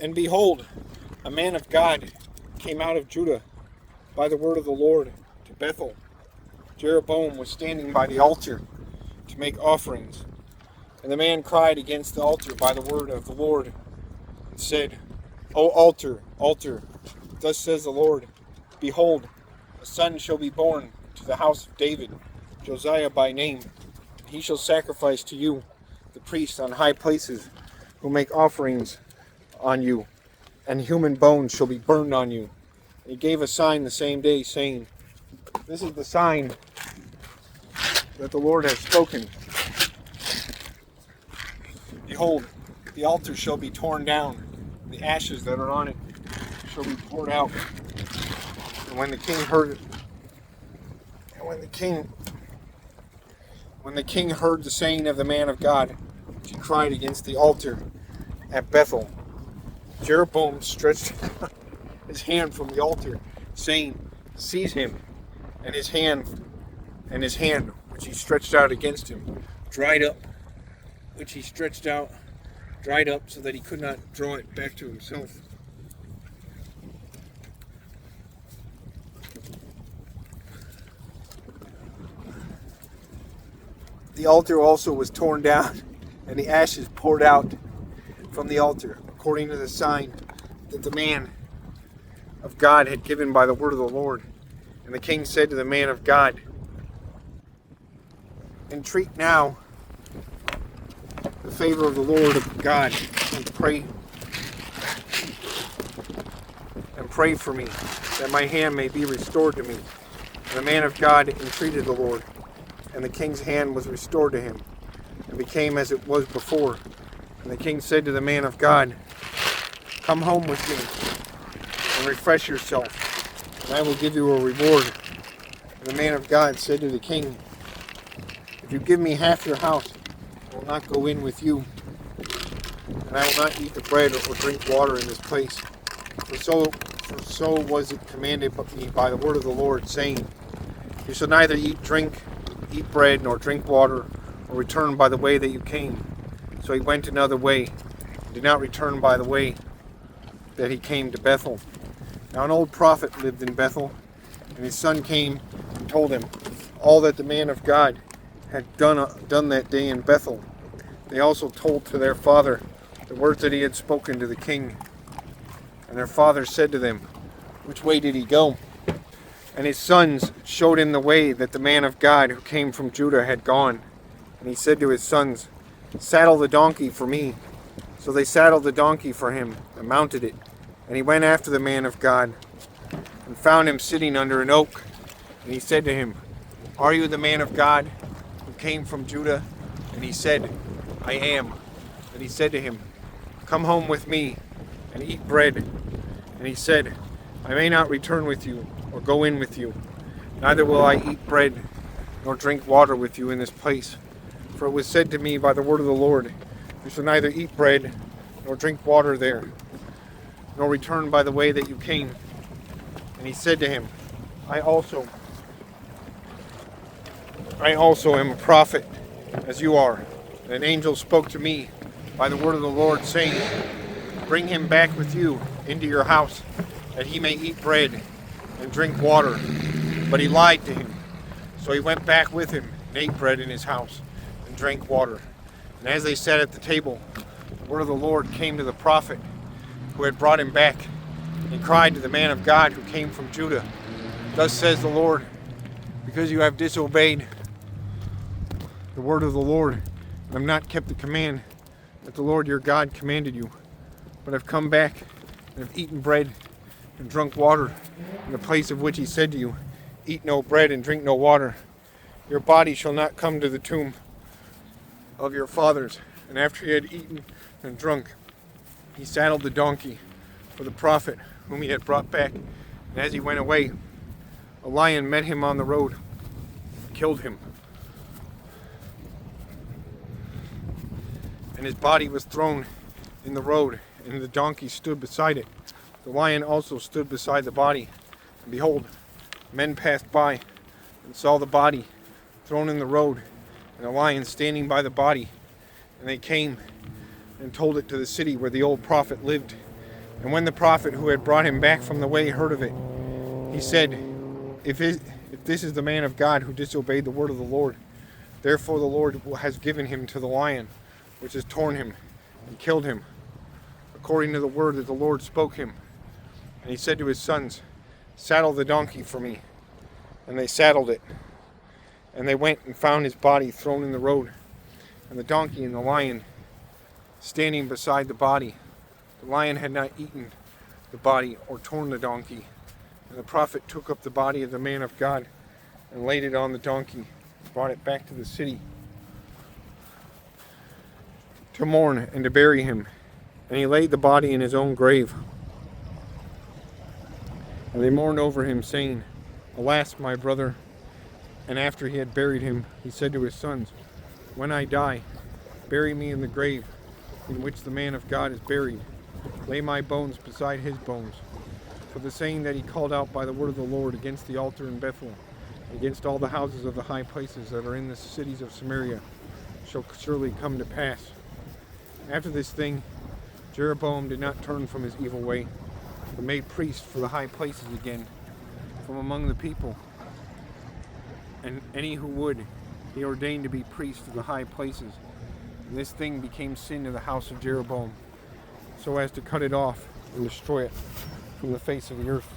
And behold, a man of God came out of Judah by the word of the Lord to Bethel. Jeroboam was standing by the altar to make offerings. And the man cried against the altar by the word of the Lord, and said, O altar, altar, thus says the Lord, behold, a son shall be born to the house of David, Josiah by name. And he shall sacrifice to you the priests on high places, who make offerings on you, and human bones shall be burned on you. And he gave a sign the same day, saying, This is the sign that the Lord has spoken. Behold, the altar shall be torn down, and the ashes that are on it shall be poured out. And when the king heard it, when the king heard the saying of the man of God, he cried against the altar at Bethel. Jeroboam stretched his hand from the altar, saying, Seize him. And his hand, which he stretched out against him, dried up, so that he could not draw it back to himself. The altar also was torn down, and the ashes poured out from the altar, according to the sign that the man of God had given by the word of the Lord. And the king said to the man of God, Entreat now the favor of the Lord of God, and pray for me, that my hand may be restored to me. And the man of God entreated the Lord, and the king's hand was restored to him, and became as it was before. And the king said to the man of God, Come home with me, and refresh yourself, and I will give you a reward. And the man of God said to the king, If you give me half your house, I will not go in with you, and I will not eat the bread or drink water in this place. For so was it commanded me by the word of the Lord, saying, You shall neither eat bread, nor drink water, or return by the way that you came. So he went another way, and did not return by the way that he came to Bethel. Now an old prophet lived in Bethel, and his son came and told him all that the man of God had done that day in Bethel. They also told to their father the words that he had spoken to the king. And their father said to them, Which way did he go? And his sons showed him the way that the man of God who came from Judah had gone. And he said to his sons, Saddle the donkey for me. So they saddled the donkey for him and mounted it. And he went after the man of God and found him sitting under an oak. And he said to him, Are you the man of God who came from Judah? And he said, I am. And he said to him, Come home with me and eat bread. And he said, I may not return with you or go in with you. Neither will I eat bread nor drink water with you in this place. For it was said to me by the word of the Lord, You shall neither eat bread nor drink water there, nor return by the way that you came. And he said to him, I also am a prophet, as you are. And an angel spoke to me by the word of the Lord, saying, Bring him back with you into your house, that he may eat bread and drink water. But he lied to him. So he went back with him and ate bread in his house and drank water. And as they sat at the table, the word of the Lord came to the prophet who had brought him back. And he cried to the man of God who came from Judah, Thus says the Lord, because you have disobeyed the word of the Lord, and have not kept the command that the Lord your God commanded you, but have come back and have eaten bread and drunk water in the place of which he said to you, Eat no bread and drink no water. Your body shall not come to the tomb of your fathers. And after he had eaten and drunk, he saddled the donkey for the prophet whom he had brought back. And as he went away, a lion met him on the road and killed him. And his body was thrown in the road, and the donkey stood beside it. The lion also stood beside the body. And behold, men passed by and saw the body thrown in the road, and the lion standing by the body. And they came and told it to the city where the old prophet lived. And when the prophet who had brought him back from the way heard of it, he said, If this is the man of God who disobeyed the word of the Lord, therefore the Lord has given him to the lion, which has torn him and killed him, according to the word that the Lord spoke him. And he said to his sons, Saddle the donkey for me. And they saddled it. And they went and found his body thrown in the road, and the donkey and the lion standing beside the body. The lion had not eaten the body or torn the donkey. And the prophet took up the body of the man of God and laid it on the donkey and brought it back to the city to mourn and to bury him. And he laid the body in his own grave. And they mourned over him, saying, Alas, my brother. And after he had buried him, he said to his sons, When I die, bury me in the grave in which the man of God is buried. Lay my bones beside his bones. For the saying that he called out by the word of the Lord against the altar in Bethel, against all the houses of the high places that are in the cities of Samaria, shall surely come to pass. After this thing, Jeroboam did not turn from his evil way, but made priests for the high places again, from among the people. And any who would, he ordained to be priests of the high places. And this thing became sin to the house of Jeroboam, so as to cut it off and destroy it from the face of the earth.